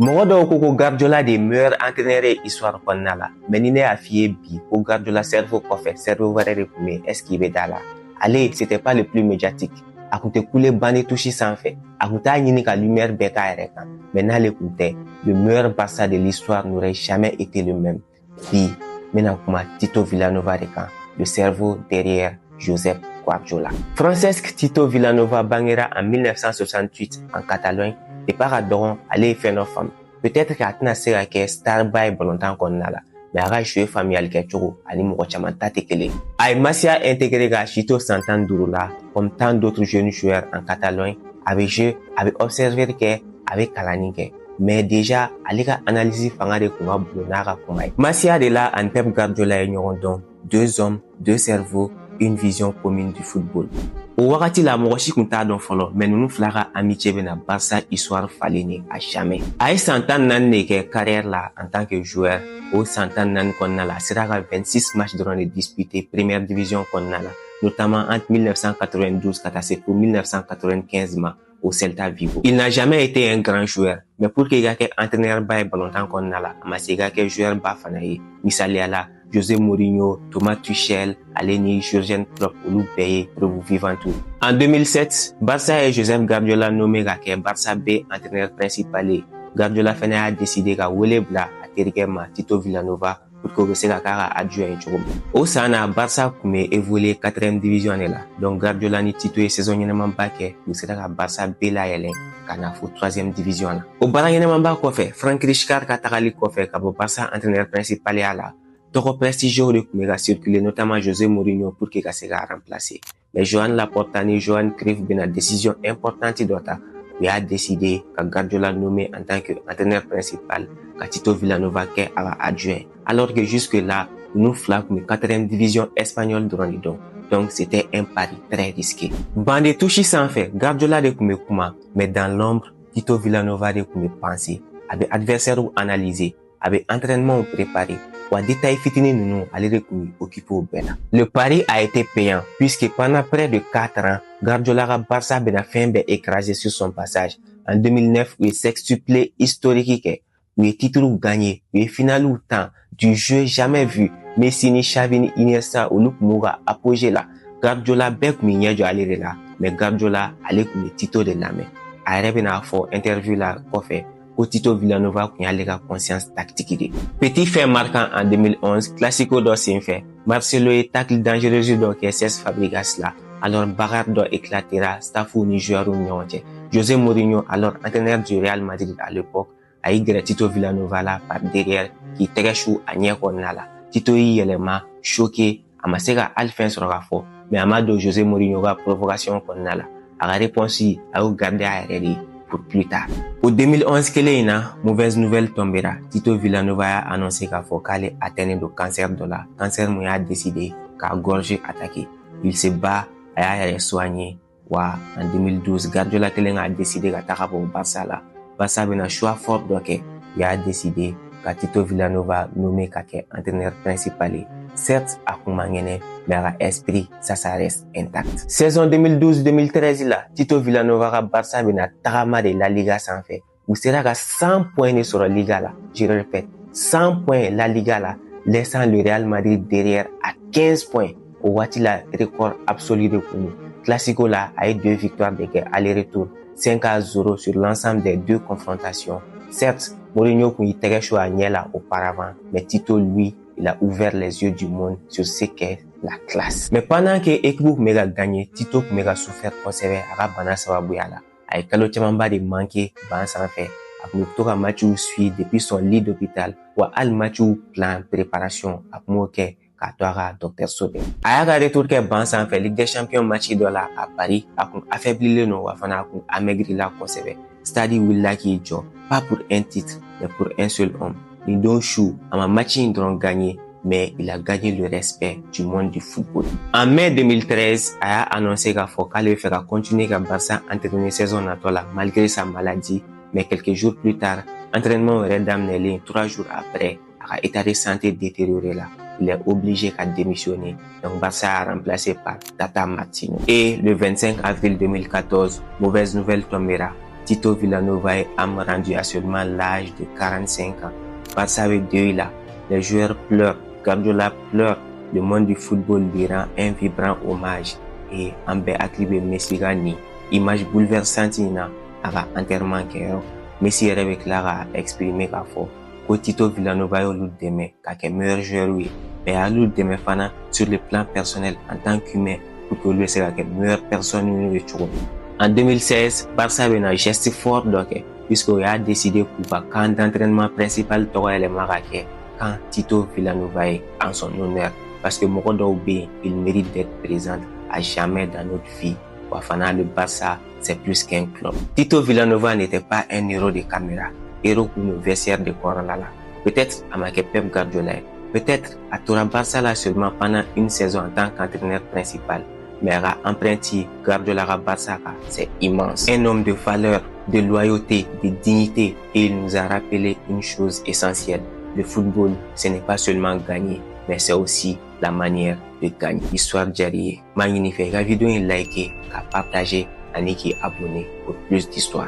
Mɔgɔ dɔw ko Guardiola de meilleur entraîneur ye histoire kɔnɔna la, mais ni ne y'a f'i ye bi ko Guardiola cerveau kɔfɛ cerveau wɛrɛ de tun bɛ yen, est-ce qu'il bɛ da la? Ale, c'était pas le plus médiatique. A kun tɛ kule banc touche sanfɛ. A kun t'a ɲini ka lumière bɛɛ k'a yɛrɛ kan. Mais n'ale kun tɛ, le meilleur Barça de l'histoire n'aurait jamais été le même. Bi, n bɛna kuma Tito Villanova de kan, le cerveau derrière Josep Guardiola. Francesc Tito Villanova bangera en 1968 en Catalogne. Depuis ka dɔgɔn, ale ye fɛn dɔ faamu. Peut-être qu'a tɛna se ka kɛ star ba ye balontan kɔnɔna la, mais a ka jouer faamuyali kɛcogo ani mɔgɔ caman ta tɛ kelen. A ye Masia intégré k'a si to san 15 la, comme tant d'autres jeunes joueurs en Catalogne. A bɛ jouer, a bɛ observer kɛ, a bɛ kalanni kɛ. Mais déjà, ale ka analyse fanga de kun ka bon n'a ka kuma ye. Masia de la ani Pep Guardiola ye ɲɔgɔn dɔn. Deux hommes, deux cerveaux, une vision commune du football. O wagati la mɔgɔ si kun t'a dɔn fɔlɔ, mais ninnu fila ka amitié bɛna Barça histoire falen ye à jamais. A ye san 14 de kɛ carrière la en tant que joueur. O san 14 kɔnɔna la, a sera ka 26 matchs dɔrɔn de disputé première division kɔnɔna la, notamment entre 1992 ka taa se pour 1995 ma au Celta Vigo. Il n'a jamais été un grand joueur, mais pour que i ka kɛ entraîneur ba ye balontan kɔnɔna la, a ma se i ka kɛ joueur ba fana ye. Misaliya la, José Mourinho, Thomas Tuchel, ale ni Jürgen Klopp olu bɛɛ ye preuve vivante. En 2007, Barça ye Josep Guardiola nommé ka kɛ Barça B entraîneur principal ye. Guardiola fana y'a décidé ka wele bila a terikɛ ma Tito Villanova pour que o bɛ se ka k'a ka adjoint ye cogo min. O san na Barça kun bɛ évoluer 4e division de la. Donc Guardiola ni Tito ye saison ɲɛnamaba kɛ, u sera ka Barça B layɛlɛn ka na fo 3e division la. O baara ɲɛnamaba kɔfɛ, Frank Rijkaard ka tagali kɔfɛ ka bɔ Barça entraîneur principal ya la, tɔgɔ prestigieux de kun bɛ ka circuler, notamment José Mourinho pour que ka se ka remplacer. Mais Joan Laporta ni Johan Cruyff bɛna décision importante dɔ ta. U y'a décidé ka Guardiola nommé en tant que entraîneur principal, ka Tito Villanova kɛ a ka adjoint. Alors que jusque là, nous fila kun bɛ 4e division espagnole dɔrɔn de dɔn. Donc c'était un pari très risqué. Banc de touche sanfɛ, Guardiola de kun bɛ kuma, mais dans l'ombre, Tito Villanova de kun bɛ penser. A bɛ adversaire analyser, a bɛ entraînement préparer. Wa détail fitini nunu ale de kun occupé au bɛɛ la. Le pari a été payant puisque pendant près de 4 ans, Guardiola ka Barça bɛna fɛn bɛɛ écrasé sur son passage. En 2009, u ye sextuplé historique kɛ, u ye titre gagné, u ye finale temps du jeu jamais vu. Messi ni Xavi ni Iniesta olu kun b'u ka apogée la. Guardiola bɛɛ kun bɛ ɲɛ jɔ ale de la, mais Guardiola ale kun bɛ Tito de lamɛn. A yɛrɛ bɛna fɔ interview la kɔfɛ ko Tito Villanova kun y'ale ka conscience tactique de. Petit fait marquant en 2011, Classico dɔ senfɛ, Marcelo ye tacle dangereuse dɔ kɛ Cesc Fabregas la. Alors bagarre dɔ éclatera staffu ni joueurs ni ɲɔgɔn cɛ. José Mourinho, alors entraîneur du Real Madrid à l'époque, a y'i gɛrɛ Tito Villanova la par derrière k'i tɛgɛ su a ɲɛ kɔnɔna la. Tito y'i yɛlɛma, choqué, a ma se ka hali fɛn sɔrɔ ka fɔ, mais a ma don José Mourinho ka provocation kɔnɔna la. A ka réponse a y'o garder a yɛrɛ de pour plus tard. Au 2011 kelen in na, mauvaise nouvelle tombera. Tito Villanova y'a annoncé k'a fɔ k'ale atteint do cancer dɔ la. Cancer mun y'a décidé k'a gorge attaquer. Il se bat, a y'a yɛrɛ soigné. Wa en 2012, Guardiola kelen a décidé ka taga bɔ Barça la. Barça bɛna choix fort dɔ kɛ. Il a décidé ka Tito Villanova nommé ka kɛ entraîneur principal ye. Certes, a kun ma ŋɛnɛ, mais a ka esprit, ça reste intact. Saison 2012-2013 la, Tito Villanova ka Barça bɛna tagama de La Liga sanfɛ. U sera ka 100 points de sɔrɔ Liga la. Je répète, 100 points La Liga la, laissant le Real Madrid derrière à 15 points. Au waati la, record absolu de kun. Classico la, a eu 2 victoires de kɛ aller-retour, 5-0 sur l'ensemble des 2 confrontations. Certes, Mourinho kun y'i tɛgɛ su a ɲɛ la auparavant, mais Tito, lui, il a ouvert les yeux du monde sur ce qu'est la classe. Mais pendant que équipe kun bɛ ka gagner, Tito kun bɛ ka souffrir kosɛbɛ a ka bana sababuya la. A ye kalo camanba de manqué ban sanfɛ. A kun bɛ to ka matchw suivre depuis son lit d'hôpital, wa hali matchw plan préparation a kun b'o kɛ k'a to a ka dɔgɔtɔrɔso bɛ. A y'a ka retour kɛ ban sanfɛ Ligue des Champions match dɔ la à Paris, a kun affaiblilen don wa fana a kun amaigrila kosɛbɛ. Stade wulila k'i jɔ, pas pour un titre, mais pour un seul homme. Nin don su, a ma match in dɔrɔn gagné, mais il a gagné le respect du monde du football. En mai 2013, a y'a annoncé k'a fɔ k'ale bɛ fɛ ka continuer ka Barça entraîner saison natɔ la malgré sa maladie, mais quelques jours plus tard, entraînement yɛrɛ daminɛlen 3 jours après, a ka état de santé détérioré la. Il est obligé de démissionner. Donc Barça a remplacé par Tata Martino. Et le 25 avril 2014, mauvaise nouvelle tombera. Tito Vilanova est âme rendue à seulement l'âge de 45 ans. Barça avec deuil là, les joueurs pleurent, Guardiola pleure, le monde du football lui rend un vibrant hommage et en bɛ hakili bɛ Messi ka nin image bouleversante in na a ka enterrement kɛyɔrɔ. Messi yɛrɛ bɛ tila ka exprimer k'a fɔ ko Tito Vilanova y'olu dɛmɛ ka kɛ meilleur joueur ye, mais a y'olu dɛmɛ fana sur le plan personnel en tant qu'humain pour que olu bɛ se ka kɛ meilleure personne ye cogo min. En 2016, Barça bɛ na geste fort dɔ kɛ puisqu'o y'a décidé k'u ka camp d'entraînement principal tɔgɔ yɛlɛma ka kɛ camp Tito Vilanova ye en son honneur parce que mɔgɔ dɔw bɛ yen il mérite d'être présent à jamais dans notre vie. Wafana, le Barça, c'est plus qu'un club. Tito Vilanova n'était pas un héros de caméra, héros pour le vestiaire de Corona. Peut-être à Pep Guardiola, peut-être à Tora Barça là seulement pendant une saison en tant qu'entraîneur principal. Mais à emprunter Guardiola à Barça, c'est immense. Un homme de valeur, de loyauté, de dignité, et il nous a rappelé une chose essentielle. Le football, ce n'est pas seulement gagner, mais c'est aussi la manière de gagner. Histoire Jari, magnifique. La vidéo est likée, partager, et abonner pour plus d'histoires.